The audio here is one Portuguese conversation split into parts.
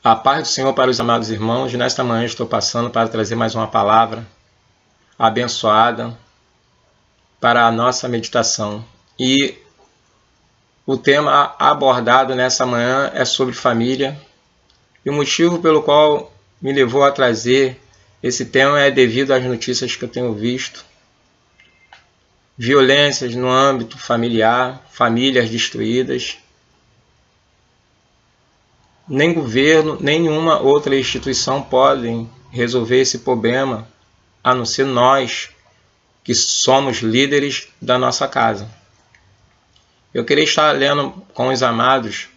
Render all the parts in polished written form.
A paz do Senhor para os amados irmãos. Nesta manhã estou passando para trazer mais uma palavra abençoada para a nossa meditação. E o tema abordado nessa manhã é sobre família. E o motivo pelo qual me levou a trazer esse tema é devido às notícias que eu tenho visto. Violências no âmbito familiar, famílias destruídas. Nem governo, nem nenhuma outra instituição podem resolver esse problema, a não ser nós, que somos líderes da nossa casa. Eu queria estar lendo com os amados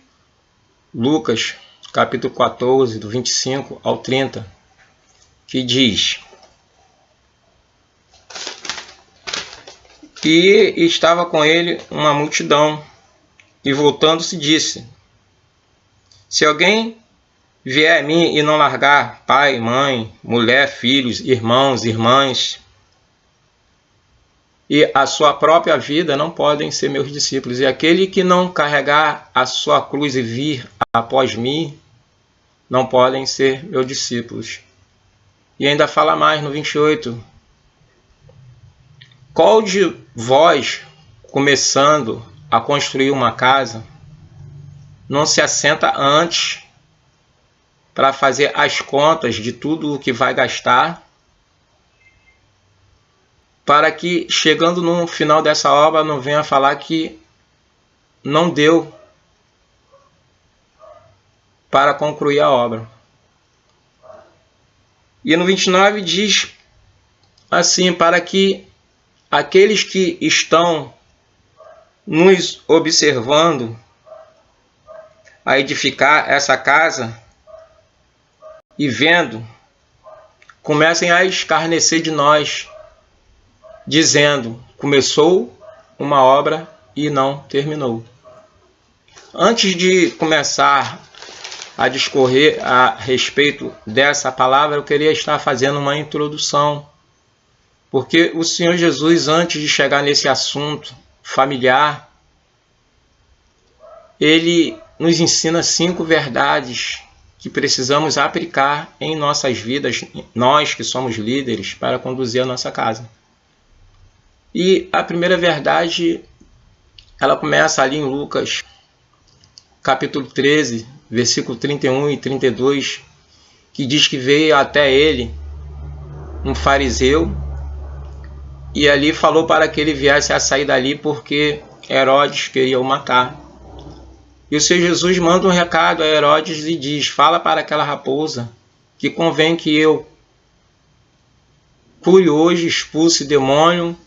Lucas, capítulo 14, do 25 ao 30, que diz: E estava com ele uma multidão, e voltando-se disse: Se alguém vier a mim e não largar pai, mãe, mulher, filhos, irmãos, irmãs, e a sua própria vida, não podem ser meus discípulos. E aquele que não carregar a sua cruz e vir após mim, não podem ser meus discípulos. E ainda fala mais no 28. Qual de vós, começando a construir uma casa, não se assenta antes para fazer as contas de tudo o que vai gastar, para que, chegando no final dessa obra, não venha falar que não deu para concluir a obra. E no 29 diz assim: para que aqueles que estão nos observando a edificar essa casa e vendo, comecem a escarnecer de nós, dizendo: começou uma obra e não terminou. Antes de começar a discorrer a respeito dessa palavra, eu queria estar fazendo uma introdução, porque o Senhor Jesus, antes de chegar nesse assunto familiar, ele nos ensina 5 verdades que precisamos aplicar em nossas vidas, nós que somos líderes, para conduzir a nossa casa. E a primeira verdade, ela começa ali em Lucas, capítulo 13, versículo 31 e 32, que diz que veio até ele um fariseu e ali falou para que ele viesse a sair dali porque Herodes queria o matar. E o Senhor Jesus manda um recado a Herodes e diz: fala para aquela raposa que convém que eu cure hoje, expulse demônio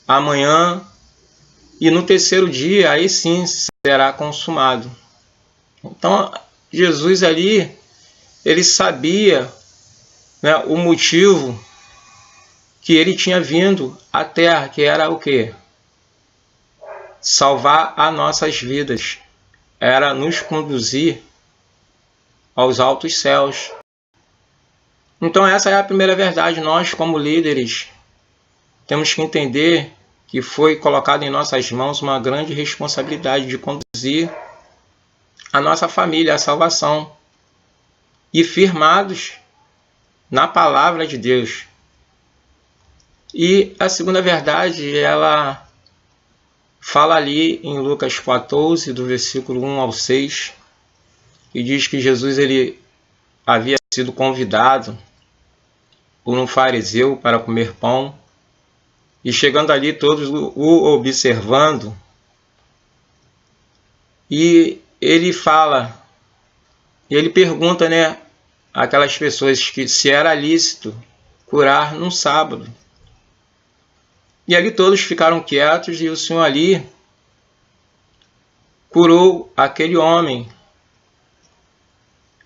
amanhã, e no terceiro dia aí sim será consumado. Então Jesus ali, ele sabia, né, o motivo que ele tinha vindo à terra, que era o quê? Salvar as nossas vidas. Era nos conduzir aos altos céus. Então essa é a primeira verdade. Nós, como líderes, temos que entender que foi colocado em nossas mãos uma grande responsabilidade de conduzir a nossa família à salvação e firmados na palavra de Deus. E a segunda verdade, ela fala ali em Lucas 14, do versículo 1 ao 6, e diz que Jesus ele havia sido convidado por um fariseu para comer pão, e chegando ali todos o observando, e ele fala, ele pergunta, né, aquelas pessoas que se era lícito curar num sábado. E ali todos ficaram quietos e o Senhor ali curou aquele homem.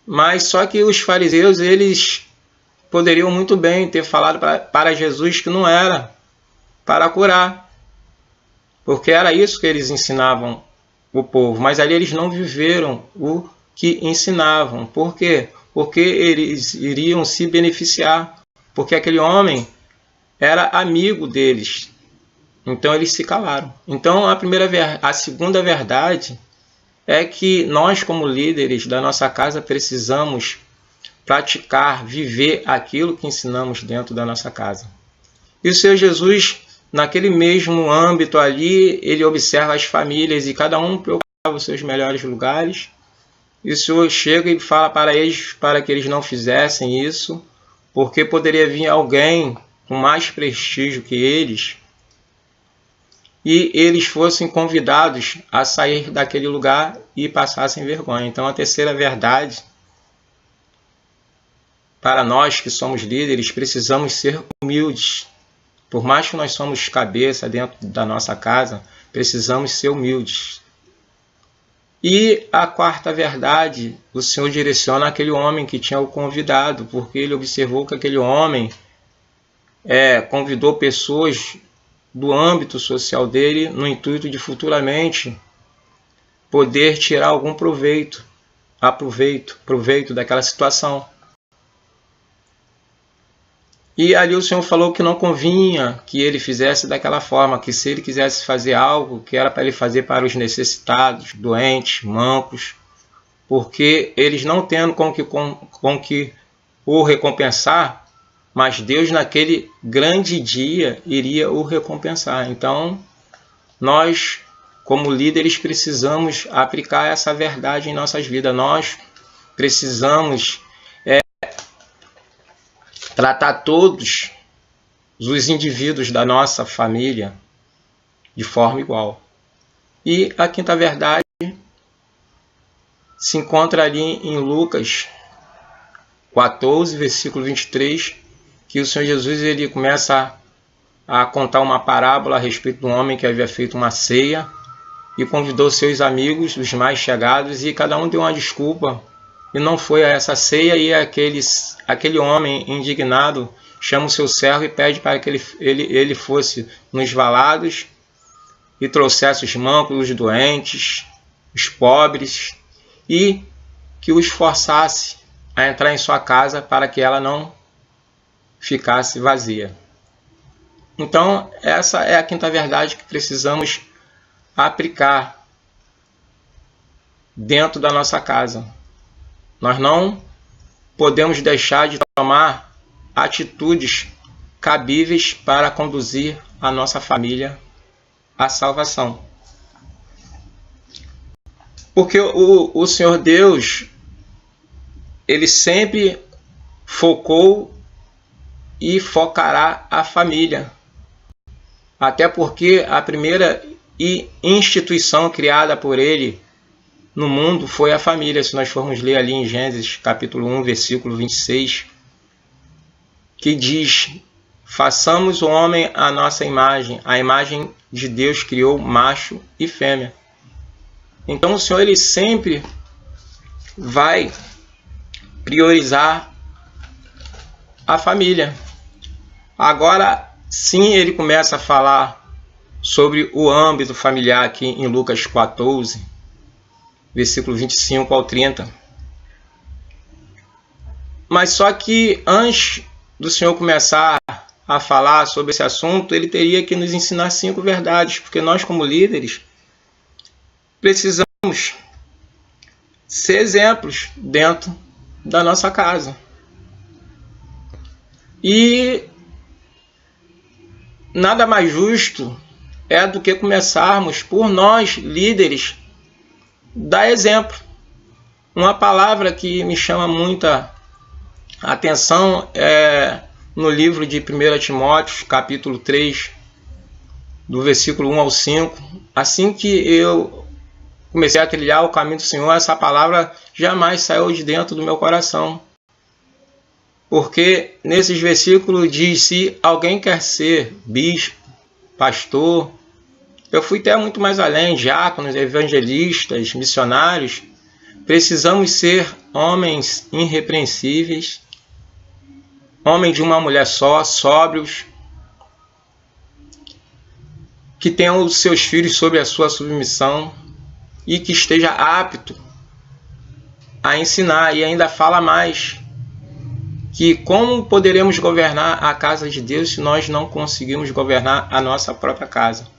Mas só que os fariseus, eles poderiam muito bem ter falado para Jesus que não era para curar, porque era isso que eles ensinavam o povo. Mas ali eles não viveram o que ensinavam. Por quê? Porque eles iriam se beneficiar, porque aquele homem era amigo deles. Então eles se calaram. Então a segunda verdade é que nós, como líderes da nossa casa, precisamos praticar, viver aquilo que ensinamos dentro da nossa casa. E o Senhor Jesus, naquele mesmo âmbito ali, ele observa as famílias e cada um procurava os seus melhores lugares. E o Senhor chega e fala para eles para que eles não fizessem isso, porque poderia vir alguém com mais prestígio que eles e eles fossem convidados a sair daquele lugar e passassem vergonha. Então, a terceira verdade, para nós que somos líderes, precisamos ser humildes. Por mais que nós somos cabeça dentro da nossa casa, precisamos ser humildes. E a quarta verdade, o Senhor direciona aquele homem que tinha o convidado, porque ele observou que aquele homem convidou pessoas do âmbito social dele no intuito de futuramente poder tirar algum proveito daquela situação. E ali o Senhor falou que não convinha que ele fizesse daquela forma, que se ele quisesse fazer algo, que era para ele fazer para os necessitados, doentes, mancos, porque eles não tendo com que o recompensar, mas Deus naquele grande dia iria o recompensar. Então, nós, como líderes, precisamos aplicar essa verdade em nossas vidas. Nós precisamos tratar todos os indivíduos da nossa família de forma igual. E a quinta verdade se encontra ali em Lucas 14, versículo 23, que o Senhor Jesus ele começa a contar uma parábola a respeito de um homem que havia feito uma ceia e convidou seus amigos, os mais chegados, e cada um deu uma desculpa e não foi a essa ceia. E aquele homem indignado chama o seu servo e pede para que ele fosse nos valados e trouxesse os mancos, os doentes, os pobres, e que os forçasse a entrar em sua casa para que ela não ficasse vazia. Então, essa é a quinta verdade que precisamos aplicar dentro da nossa casa. Nós não podemos deixar de tomar atitudes cabíveis para conduzir a nossa família à salvação. Porque o Senhor Deus, ele sempre focou e focará a família. Até porque a primeira instituição criada por ele no mundo foi a família. Se nós formos ler ali em Gênesis capítulo 1, versículo 26, que diz: façamos o homem à nossa imagem, a imagem de Deus criou macho e fêmea. Então o Senhor ele sempre vai priorizar a família. Agora sim, ele começa a falar sobre o âmbito familiar aqui em Lucas 14, versículo 25 ao 30. Mas só que antes do Senhor começar a falar sobre esse assunto, ele teria que nos ensinar 5 verdades, porque nós, como líderes, precisamos ser exemplos dentro da nossa casa. E nada mais justo do que começarmos por nós, líderes, dar exemplo. Uma palavra que me chama muita atenção é no livro de 1 Timóteo, capítulo 3, do versículo 1 ao 5. Assim que eu comecei a trilhar o caminho do Senhor, essa palavra jamais saiu de dentro do meu coração. Porque nesses versículos diz: se alguém quer ser bispo, pastor, eu fui até muito mais além, diáconos, evangelistas, missionários, precisamos ser homens irrepreensíveis, homens de uma mulher só, sóbrios, que tenham os seus filhos sob a sua submissão e que esteja apto a ensinar. E ainda fala mais, que como poderemos governar a casa de Deus se nós não conseguimos governar a nossa própria casa?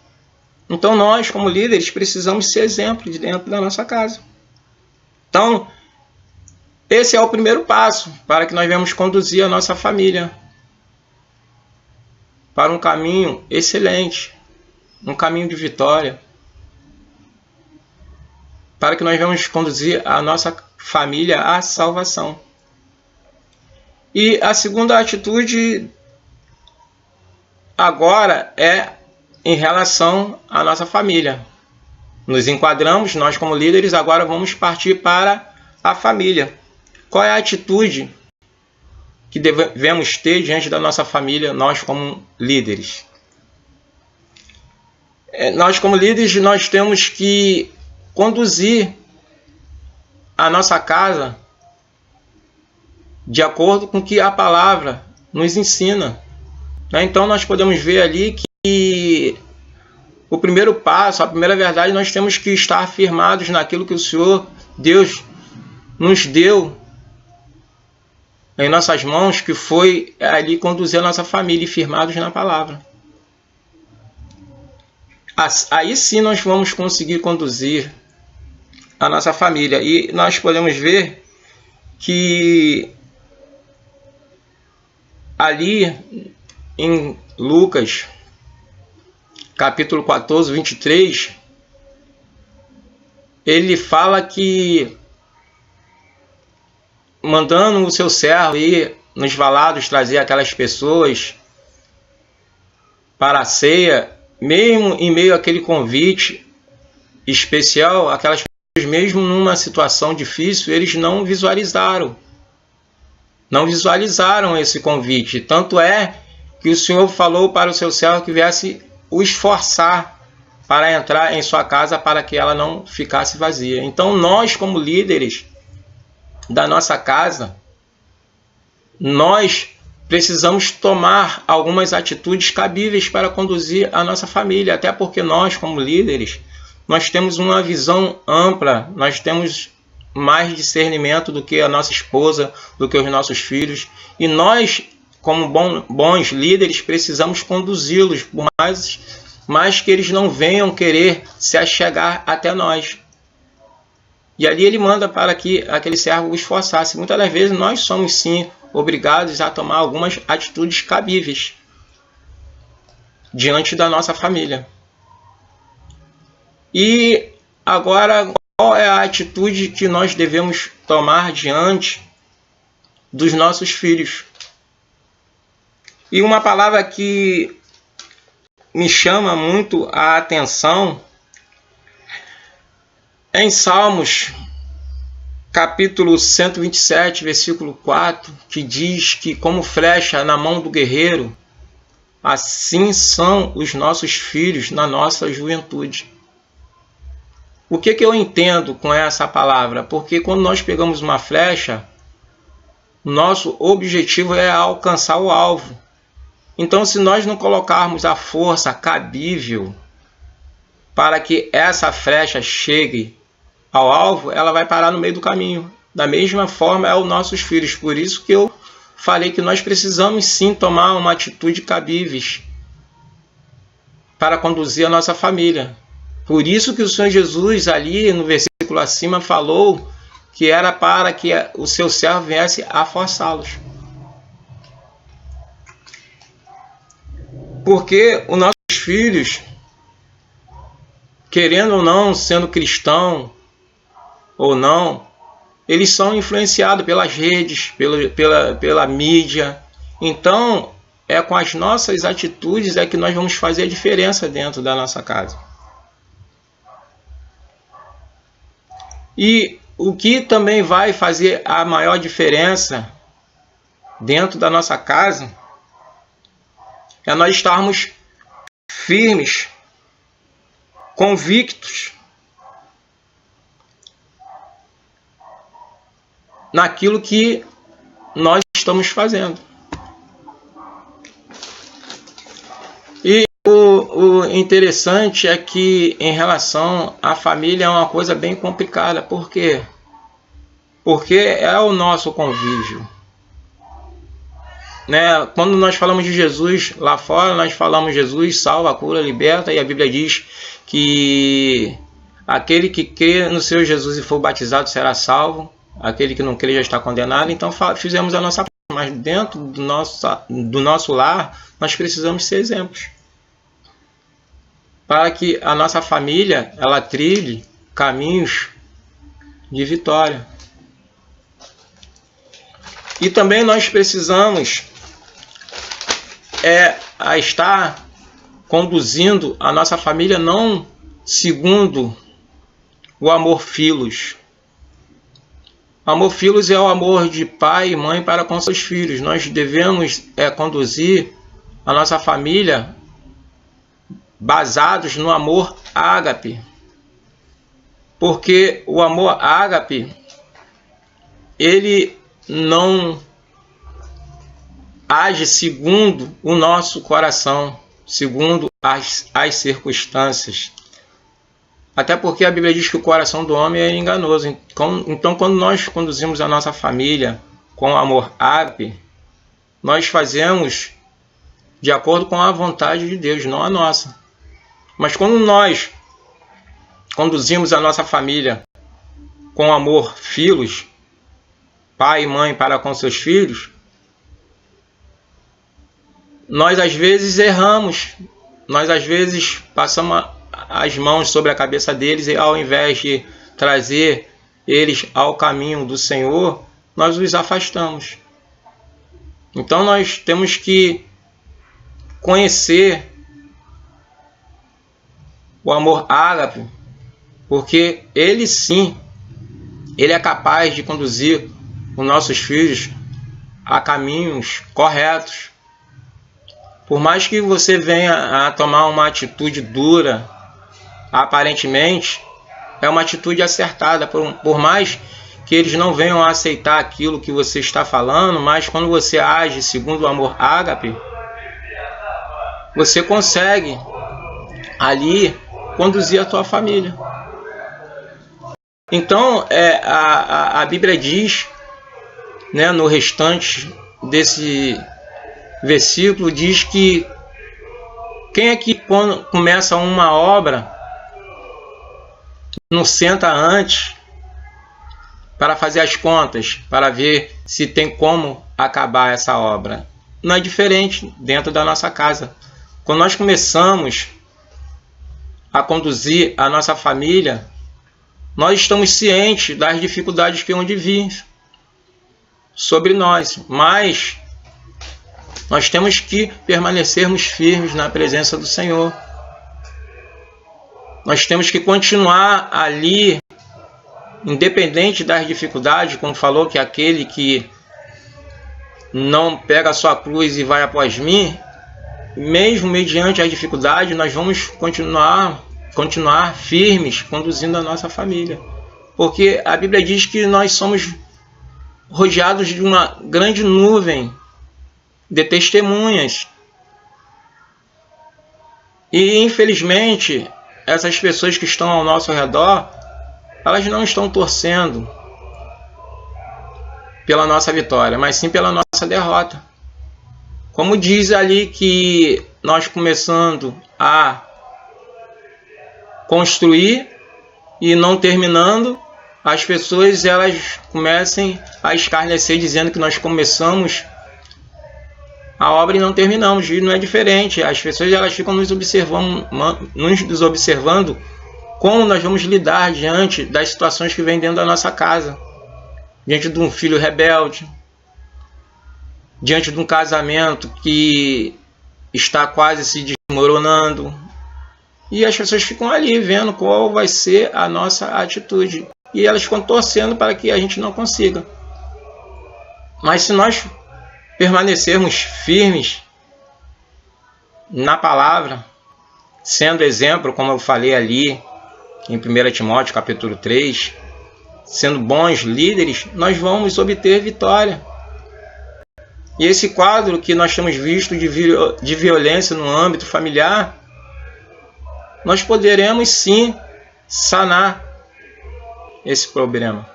Então nós, como líderes, precisamos ser exemplo de dentro da nossa casa. Então, esse é o primeiro passo para que nós venhamos conduzir a nossa família para um caminho excelente, um caminho de vitória, para que nós venhamos conduzir a nossa família à salvação. E a segunda atitude agora é em relação à nossa família. Nos enquadramos, nós como líderes, agora vamos partir para a família. Qual é a atitude que devemos ter diante da nossa família, nós como líderes? Nós como líderes, nós temos que conduzir a nossa casa de acordo com o que a palavra nos ensina. Então nós podemos ver ali que o primeiro passo, a primeira verdade, nós temos que estar firmados naquilo que o Senhor Deus nos deu em nossas mãos, que foi ali conduzir a nossa família, e firmados na palavra. Aí sim nós vamos conseguir conduzir a nossa família. E nós podemos ver que ali em Lucas, capítulo 14, 23, ele fala que, mandando o seu servo ir nos valados trazer aquelas pessoas para a ceia, mesmo em meio àquele convite especial, aquelas pessoas, mesmo numa situação difícil, eles não visualizaram esse convite. Tanto é que o Senhor falou para o seu servo que viesse o esforçar para entrar em sua casa, para que ela não ficasse vazia. Então nós, como líderes da nossa casa, nós precisamos tomar algumas atitudes cabíveis para conduzir a nossa família, até porque nós, como líderes, nós temos uma visão ampla, nós temos mais discernimento do que a nossa esposa, do que os nossos filhos, e nós, como bons líderes, precisamos conduzi-los, por mais que eles não venham querer se achegar até nós. E ali ele manda para que aquele servo o esforçasse. Muitas das vezes nós somos sim obrigados a tomar algumas atitudes cabíveis diante da nossa família. E agora, qual é a atitude que nós devemos tomar diante dos nossos filhos? E uma palavra que me chama muito a atenção é em Salmos, capítulo 127, versículo 4, que diz que, como flecha na mão do guerreiro, assim são os nossos filhos na nossa juventude. O que eu entendo com essa palavra? Porque quando nós pegamos uma flecha, nosso objetivo é alcançar o alvo. Então, se nós não colocarmos a força cabível para que essa flecha chegue ao alvo, ela vai parar no meio do caminho. Da mesma forma é os nossos filhos. Por isso que eu falei que nós precisamos sim tomar uma atitude cabíveis para conduzir a nossa família. Por isso que o Senhor Jesus ali no versículo acima falou que era para que o seu servo viesse a forçá-los. Porque os nossos filhos, querendo ou não, sendo cristão ou não, eles são influenciados pelas redes, pela mídia. Então, é com as nossas atitudes é que nós vamos fazer a diferença dentro da nossa casa. E o que também vai fazer a maior diferença dentro da nossa casa é nós estarmos firmes, convictos naquilo que nós estamos fazendo. E o interessante é que, em relação à família, é uma coisa bem complicada. Por quê? Porque é o nosso convívio. né, quando nós falamos de Jesus lá fora, nós falamos Jesus salva, cura, liberta, e a Bíblia diz que aquele que crê no Senhor Jesus e for batizado será salvo, aquele que não crê já está condenado. Então fizemos a nossa parte, mas dentro do nosso lar nós precisamos ser exemplos, para que a nossa família ela trilhe caminhos de vitória. E também nós precisamos estar conduzindo a nossa família não segundo o amor filos. Amor filos é o amor de pai e mãe para com seus filhos. Nós devemos conduzir a nossa família basados no amor ágape. Porque o amor ágape, ele não age segundo o nosso coração, segundo as circunstâncias. Até porque a Bíblia diz que o coração do homem é enganoso. Então, quando nós conduzimos a nossa família com amor ágape, nós fazemos de acordo com a vontade de Deus, não a nossa. Mas quando nós conduzimos a nossa família com amor filos, pai e mãe para com seus filhos, nós às vezes erramos, nós às vezes passamos as mãos sobre a cabeça deles e ao invés de trazer eles ao caminho do Senhor, nós os afastamos. Então nós temos que conhecer o amor ágape, porque ele sim, ele é capaz de conduzir os nossos filhos a caminhos corretos. Por mais que você venha a tomar uma atitude dura, aparentemente, é uma atitude acertada. Por mais que eles não venham a aceitar aquilo que você está falando, mas quando você age segundo o amor ágape, você consegue ali conduzir a tua família. Então, a Bíblia diz, né, no restante desse versículo, diz que quem é que quando começa uma obra não senta antes para fazer as contas, para ver se tem como acabar essa obra? Não é diferente dentro da nossa casa. Quando nós começamos a conduzir a nossa família, nós estamos cientes das dificuldades que hão de vir sobre nós, mas nós temos que permanecermos firmes na presença do Senhor. Nós temos que continuar ali, independente das dificuldades, como falou que aquele que não pega a sua cruz e vai após mim, mesmo mediante as dificuldades, nós vamos continuar firmes, conduzindo a nossa família. Porque a Bíblia diz que nós somos rodeados de uma grande nuvem de testemunhas. E infelizmente, essas pessoas que estão ao nosso redor, elas não estão torcendo pela nossa vitória, mas sim pela nossa derrota. Como diz ali que nós começando a construir e não terminando, as pessoas elas comecem a escarnecer dizendo que nós começamos a obra e não terminamos. E não é diferente. As pessoas elas ficam nos observando como nós vamos lidar diante das situações que vêm dentro da nossa casa, diante de um filho rebelde, diante de um casamento que está quase se desmoronando. E as pessoas ficam ali vendo qual vai ser a nossa atitude. E elas ficam torcendo para que a gente não consiga. Mas se nós permanecermos firmes na palavra, sendo exemplo, como eu falei ali em 1 Timóteo capítulo 3, sendo bons líderes, nós vamos obter vitória. E esse quadro que nós temos visto de violência no âmbito familiar, nós poderemos sim sanar esse problema.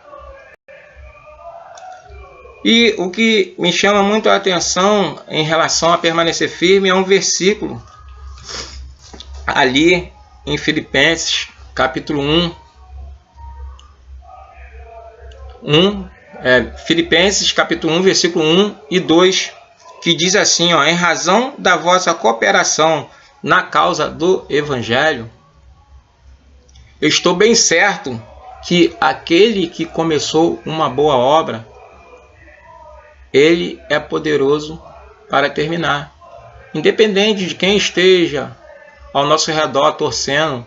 E o que me chama muito a atenção em relação a permanecer firme é um versículo ali em Filipenses, capítulo 1, Filipenses, capítulo 1, versículo 1 e 2, que diz assim, ó, em razão da vossa cooperação na causa do Evangelho, eu estou bem certo que aquele que começou uma boa obra, ele é poderoso para terminar. Independente de quem esteja ao nosso redor torcendo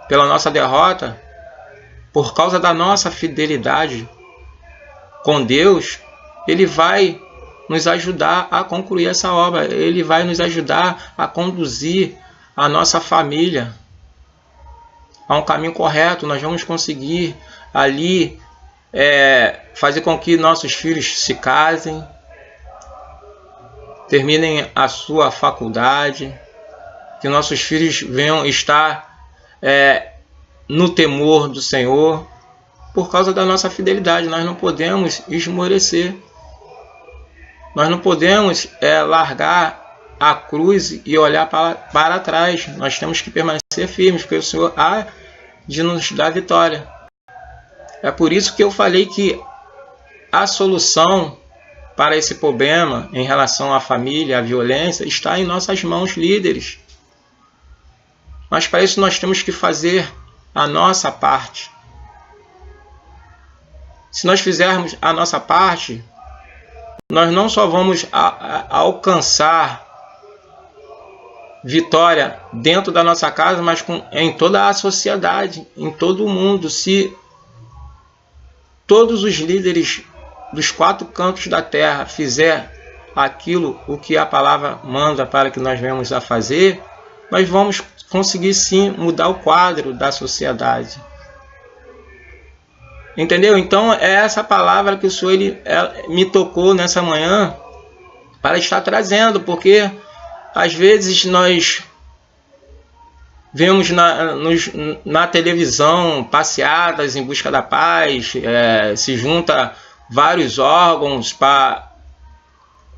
pela nossa derrota, por causa da nossa fidelidade com Deus, Ele vai nos ajudar a concluir essa obra. Ele vai nos ajudar a conduzir a nossa família a um caminho correto. Nós vamos conseguir ali fazer com que nossos filhos se casem, terminem a sua faculdade, que nossos filhos venham estar no temor do Senhor, por causa da nossa fidelidade. Nós não podemos esmorecer, nós não podemos largar a cruz e olhar para trás. Nós temos que permanecer firmes, porque o Senhor há de nos dar vitória. É por isso que eu falei que a solução para esse problema em relação à família, à violência, está em nossas mãos, líderes. Mas para isso nós temos que fazer a nossa parte. Se nós fizermos a nossa parte, nós não só vamos alcançar vitória dentro da nossa casa, mas em toda a sociedade, em todo o mundo. Se todos os líderes dos 4 cantos da terra fizer aquilo o que a palavra manda para que nós venhamos a fazer, nós vamos conseguir sim mudar o quadro da sociedade. Entendeu? Então é essa palavra que o Senhor me tocou nessa manhã para estar trazendo, porque às vezes nós vemos na televisão passeadas em busca da paz, se junta vários órgãos para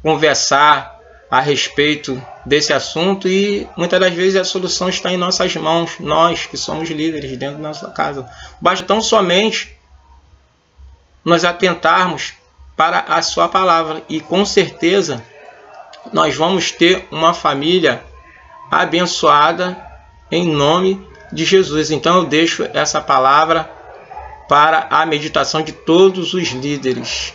conversar a respeito desse assunto, e muitas das vezes a solução está em nossas mãos, nós que somos líderes dentro da nossa casa. Basta tão somente nós atentarmos para a sua palavra, e com certeza nós vamos ter uma família abençoada em nome de Jesus. Então eu deixo essa palavra para a meditação de todos os líderes.